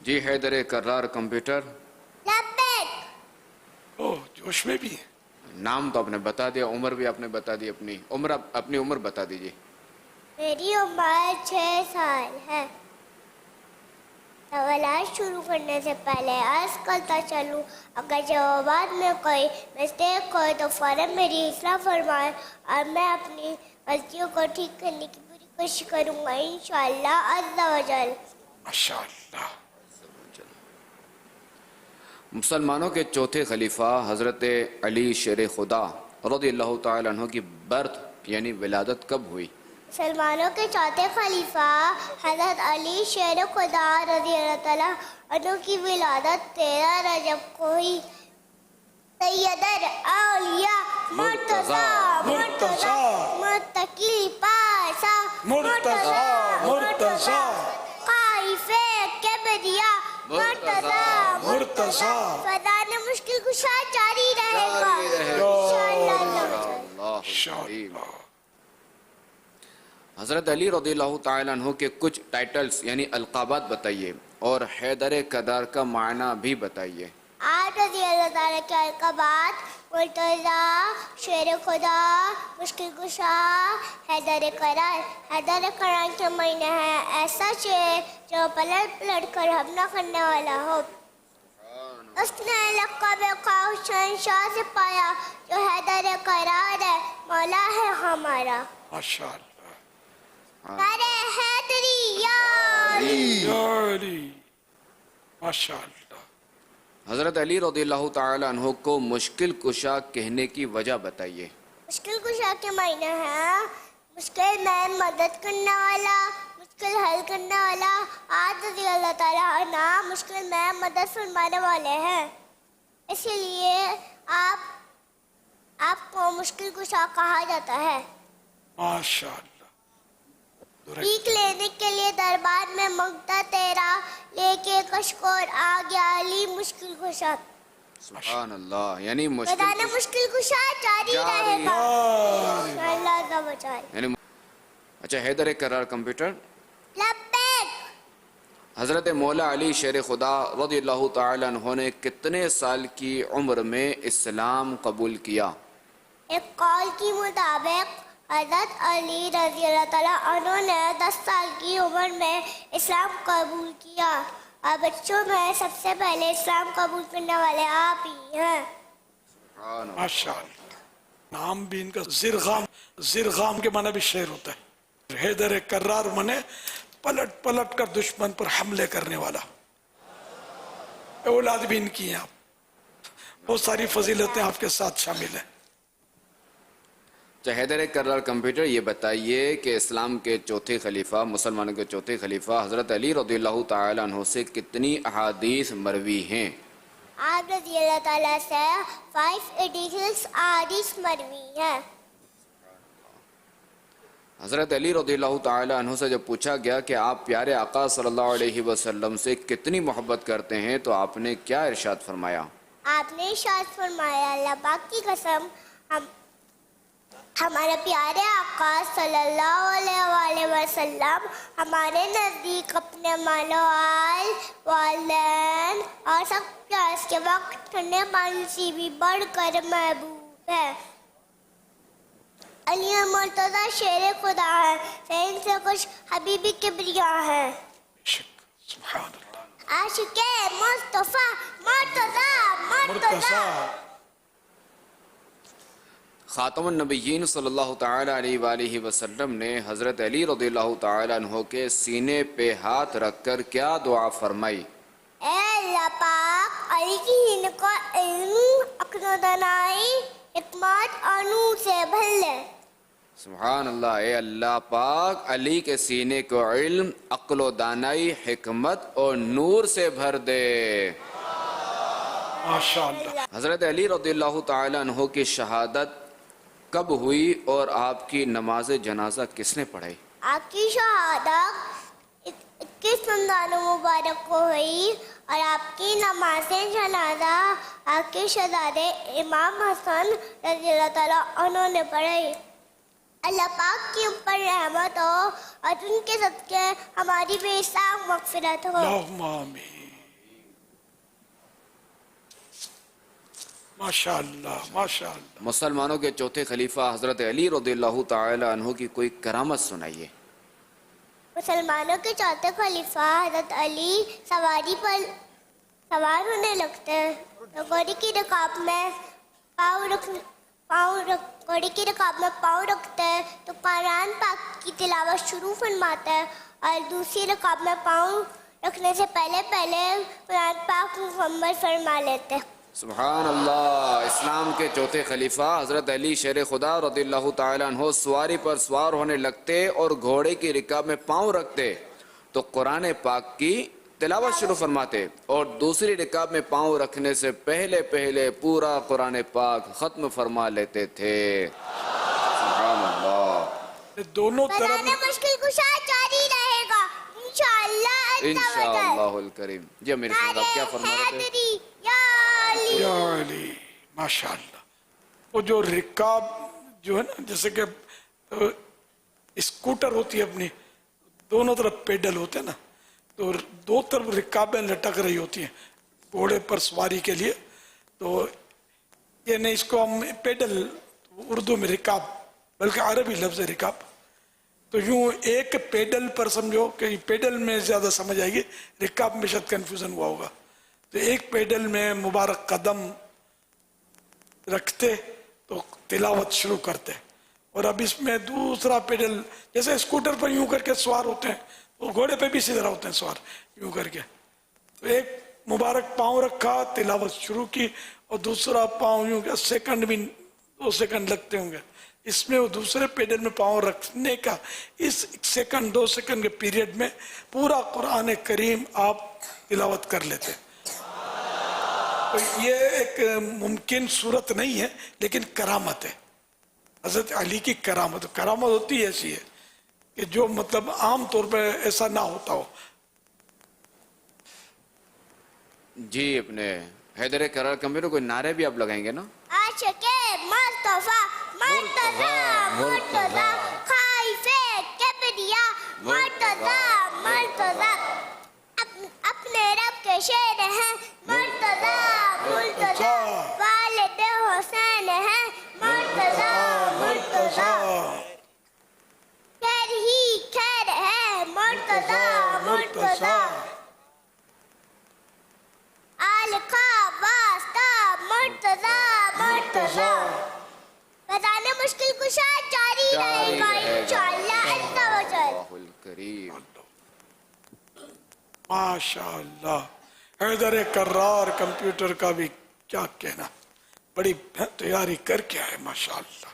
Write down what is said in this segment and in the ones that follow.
جی حیدر کرار computer. لبیک. اوہ جوش میں بھی ہے. نام تو آپ نے بتا دیا, عمر بھی آپ نے بتا دی, اپنی عمر بتا دیجیے. میری عمر 6 سال ہے. سوالات شروع کرنے سے پہلے عرض کرتا چلوں, اگر جوابات میں کوئی مسٹیک ہو تو فوراً میری اصلاح فرمائیں اور میں اپنی غلطیوں کو ٹھیک کرنے کی پوری کوشش کروں گا انشاءاللہ عز و جل. ماشاءاللہ. مسلمانوں کے چوتھے خلیفہ حضرت علی شیر خدا رضی اللہ تعالیٰ عنہ کی برتھ یعنی ولادت کب ہوئی؟ مسلمانوں کے چوتھے خلیفہ حضرت علی شیر خدا رضی اللہ تعالیٰ عنہ کی ولادت 13 رجب کو ہوئی. سید اولیاء مرتضی متقی پاشا مرتضی قائف کبریا مرتضی فضان مشکل کشا جاری رہے گا انشاءاللہ. حضرت علی رضی اللہ تعالیٰ عنہ کے کچھ ٹائٹلز یعنی القابات بتائیے اور حیدر کرار کا معنی بھی بتائیے. آپ رضی اللہ تعالیٰ کے القابات مرتضی, شیر خدا, مشکل کشا, حیدر کرار. حیدر کرار کے معنی ہے ایسا شیر جو پلٹ پلٹ کر حملہ کرنے والا ہو. اس نے لقب قوس شہنشاہ سے پایا جو حیدر کرار ہے, مولا ہے ہمارا. ماشاءاللہ. نعرہ حیدری یا علی. ماشاءاللہ. حضرت علی رضی اللہ تعالیٰ عنہ کو مشکل کشا کہنے کی وجہ بتائیے. مشکل کشا کے معنی ہے مشکل میں مدد کرنے والا, مشکل حل کرنے والا. آپ رضی اللہ تعالیٰ عنہ مشکل میں مدد فرمانے والے ہیں, اسی لیے آپ کو مشکل کشا کہا جاتا ہے. ماشاءاللہ. بھیک لینے کے لیے دربار میں منگتا تیرا, لے کے کشکور آ گیا علی مشکل کشا. سبحان اللہ. یعنی بدانا مشکل کشا جاری رہے گا اللہ کا بچائے. یعنی اچھا حیدر کرار کمپیوٹر. لبیک. حضرت مولا علی شیر خدا رضی اللہ تعالیٰ عنہ نے کتنے سال کی عمر میں اسلام قبول کیا؟ ایک قول کی مطابق حضرت علی رضی اللہ تعالیٰ عنہ نے 10 سال کی عمر میں اسلام قبول کیا, اور بچوں میں سب سے پہلے اسلام قبول کرنے والے آپ ہی ہیں. ماشاءاللہ. نام بھی ان کا زرغام کے معنی بھی شعر ہوتا ہے. حیدر کرار منے پلٹ پلٹ کر دشمن پر حملے کرنے والا. اولاد بھی ان کی ہیں. بہت ساری فضیلتیں آپ کے ساتھ شامل ہیں. حیدر کرار کمپیوٹر یہ بتائیے کہ اسلام کے چوتھے خلیفہ, مسلمانوں کے چوتھے خلیفہ حضرت علی رضی اللہ تعالیٰ عنہ سے کتنی احادیث مروی ہیں؟ آپ رضی اللہ تعالیٰ سے 586 احادیث مروی ہیں. حضرت علی رضی اللہ تعالیٰ عنہ سے جب پوچھا گیا کہ آپ پیارے آقا صلی اللہ علیہ وسلم سے کتنی محبت کرتے ہیں تو آپ نے کیا ارشاد فرمایا؟ آپ نے ارشاد فرمایا, اللہ پاک کی قسم ہمارے پیارے آقا صلی اللہ علیہ وآلہ وسلم ہمارے نزدیک اپنے مال و آل, والدین اور سب پیاس کے وقت ٹھنڈے پانی سے بھی بڑھ کر محبوب ہے. علی مرتضی شیر خدا ہے, فین سے خوش حبیبی کبریا ہے. سبحان اللہ. عاشق مصطفیٰ مرتضی. خاتم النبیین صلی اللہ تعالیٰ علیہ وآلہ وسلم نے حضرت علی رضی اللہ تعالیٰ عنہ کے سینے پہ ہاتھ رکھ کر کیا دعا فرمائی؟ اے اللہ پاک علی کی ہند کو علم, عقل و دانائی, حکمت اور نور سے بھر لے. سبحان اللہ. اے اللہ پاک علی کے سینے کو علم, عقل و دانائی, حکمت اور نور سے بھر دے. ماشاءاللہ. حضرت علی رضی اللہ تعالیٰ عنہ کی شہادت کب ہوئی اور آپ کی نماز جنازہ کس نے پڑھائی؟ آپ کی شہادت 21 رمضان مبارک کو ہوئی اور آپ کی نماز جنازہ آپ کے شہزادے امام حسن رضی اللہ تعالیٰ عنہ نے پڑھائی. اللہ پاک کی اوپر رحمت ہو اور ان کے صدقے ہماری بے حساب مغفرت ہو. اللہم آمین. माशाअल्लाह माशाअल्लाह। मुसलमानों के चौथे खलीफा हजरत अली रज़ियल्लाहु ताला अन्हु की कोई करामत सुनाइए। मुसलमानों के चौथे खलीफा हजरत अली सवारी पर सवार होने लगते हैं तो घोड़ी की रकाब में घोड़ी की रकाब में पाँव रखते हैं तो कुरान पाक की तिलावत शुरू फरमाते हैं और दूसरी रकाब में पाँव रखने से पहले कुरान पाक मुकम्मल फरमा लेते हैं। सुभान अल्लाह। इस्लाम के चौथे खलीफा हजरत अली शेर खुदा रज़ियल्लाहु ताला अन्हु सवारी पर सवार होने लगते और घोड़े की रिकाब में पाँव रखते तो कुरान पाक की तिलावत शुरू फरमाते और दूसरी रिकाब में पाँव रखने से पहले पूरा कुरान पाक खत्म फरमा लेते थे। सुभान अल्लाह। दोनों तरफ बनाना मुश्किल कुशा जारी रहेगा इंशाअल्लाह इंशाअल्लाहुल करीम। जी मेरे साहब आप क्या फरमा रहे थे? या अली माशाअल्लाह। वो जो रिकाब जो है ना, जैसे कि स्कूटर होती है अपनी, दोनों तरफ पेडल होते हैं ना, तो दो तरफ रिकाबें लटक रही होती हैं घोड़े पर सवारी के लिए। तो ये नहीं, इसको हम पेडल, उर्दू में रिकाब, बल्कि अरबी लफ्ज़ है रिकाब। तो यूं एक पेडल पर समझो कि पेडल में ज़्यादा समझ आएगी, रिकाब में शायद कन्फ्यूज़न हुआ होगा। तो एक पेडल में मुबारक कदम रखते तो तिलावत शुरू करते, और अब इसमें दूसरा पेडल, जैसे स्कूटर पर यूं करके सवार होते हैं तो घोड़े पे भी इसी तरह होते हैं सवार यूं करके। तो एक मुबारक पाँव रखा, तिलावत शुरू की, और दूसरा पाँव यूं, सेकंड भी 2 सेकंड लगते होंगे इसमें, वो दूसरे पेडल में पाँव रखने का इस 1 सेकंड 2 सेकंड के पीरियड में पूरा कुरान करीम आप तिलावत कर लेते। तो ये एक मुमकिन सूरत नहीं है, लेकिन करामत है, हजरत अली की करामत। करामत होती है ऐसी है कि जो मतलब आम तौर पे ऐसा ना होता हो। जी अपने हैदर करार कंपनी कोई नारे भी आप लगाएंगे ना? आशिके मुस्तफा मुर्तजा मुर्तजा खाइफे किबरिया मुर्तजा मुर्तजा अपने रब के शेर हैं मुर्तजा मुर्तजा वालिद हुसैन हैं मुर्तजा मुर्तजा खैर ही खैर है मुर्तजा मुर्तजा आल का वास्ता मुर्तजा मुर्तजा। बताने मुश्किल कुशा जारी रहेगा इंशाअल्लाह अज़्ज़ा व जल। अल्लाहुल करीम। माशाअल्लाह। हैदर करार कंप्यूटर का भी क्या कहना, बड़ी तैयारी करके आए माशाअल्लाह।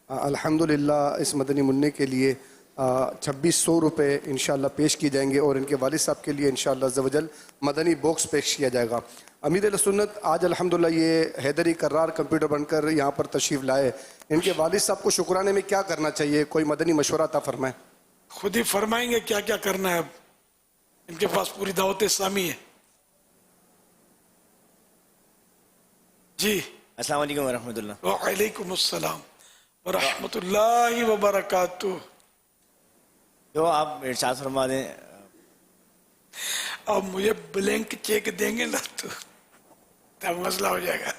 अल्हम्दुलिल्लाह। इस मदनी मुन्ने के लिए 2600 रुपये इंशाअल्लाह पेश किए जाएंगे और इनके वालिद साहब के लिए इंशाअल्लाह अज़्ज़ा वजल मदनी बॉक्स पेश किया जाएगा। अमीर अहले सुन्नत आज अल्हम्दुलिल्लाह ये हैदरी करार कंप्यूटर बनकर यहाँ पर तशरीफ़ लाए, इनके वालिद साहब को शुक्राने में क्या करना चाहिए? कोई मदनी मशवरा अता फरमाएं। खुद ही फरमाएंगे क्या क्या करना है। अब इनके पास पूरी दावत इस्लामी है। जी अस्सलाम वालेकुम वरहमतुल्लाह। वालेकुम अस्सलाम वरहमतुल्लाहि वबरकातुह। तो आप इरशाद फरमा दें। अब मुझे ब्लैंक चेक देंगे ना तो तब मसला हो जाएगा।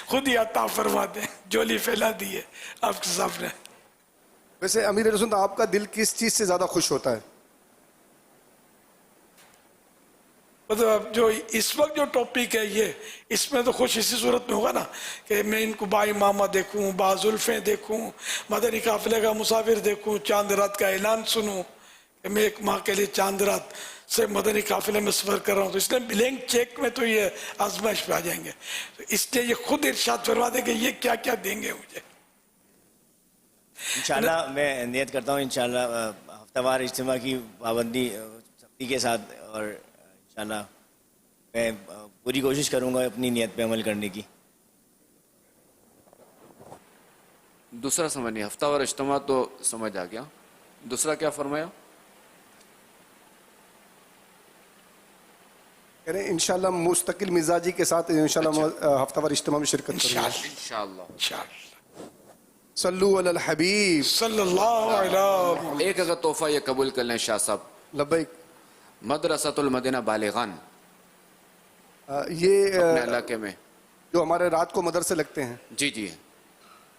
खुद ही अता फरमा दें, जोली फैला दी है आपके सामने। वैसे अमीर अहले सुन्नत आपका दिल किस चीज़ से ज़्यादा खुश होता है? मतलब जो इस वक्त जो टॉपिक है ये, इसमें तो खुश इसी सूरत में होगा ना कि मैं इनको बाई मामा देखूं, बाजुल्फे देखूं, मदनी काफिले का मुसाफिर देखूं, चांद रात का ऐलान सुनूं कि मैं 1 माह के लिए चांद रात से मदनी काफिले में सफर कर रहा हूँ। तो इसलिए ब्लैंक चेक में तो ये आजमाइश पे आ जाएंगे। तो इसलिए ये खुद इरशाद फरमा दे कि ये क्या क्या देंगे मुझे। इंशाल्लाह मैं नियत करता हूँ इंशाल्लाह हफ्तावार इज्तिमा की पाबंदी सख्ती के साथ, और इंशाल्लाह मैं पूरी कोशिश करूँगा अपनी नियत पे अमल करने की। दूसरा समझ नहीं, हफ्तावार इज्तिमा तो समझ आ गया, दूसरा क्या फरमाया? कह रहे हैं इंशाल्लाह मुस्तकिल मिजाजी के साथ इंशाल्लाह हफ्तावार इज्तिमा में शिरकत करूंगा इंशाअल्लाह। सल्लू अलल हबीब सल्लल्लाहु अलैहि। एक अगर तोहफा ये कबूल कर लें शाह साहब, लब्बैक। मदरसातुल मदीना बालिगान ये अपने इलाके में جو ہمارے رات کو مدرسے لگتے ہیں، جی جی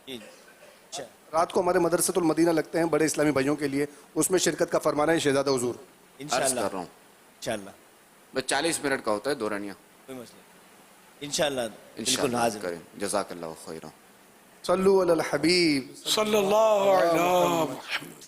جی اچھا رات کو ہمارے مدرسۃ المدینہ لگتے ہیں بڑے اسلامی بھائیوں کے لیے، اس میں شرکت کا فرمانا ہے شہزادہ حضور. ان عرض شاء کر اللہ رہا ہوں. ان شاء اللہ بس 40 منٹ کا ہوتا ہے دورانیہ. کوئی مسئلہ نہیں ان شاء اللہ بالکل انشاءاللہ حاضر کریں. جزاک اللہ خیرہ. صلو علی الحبیب. صلی اللہ علیہ محمد.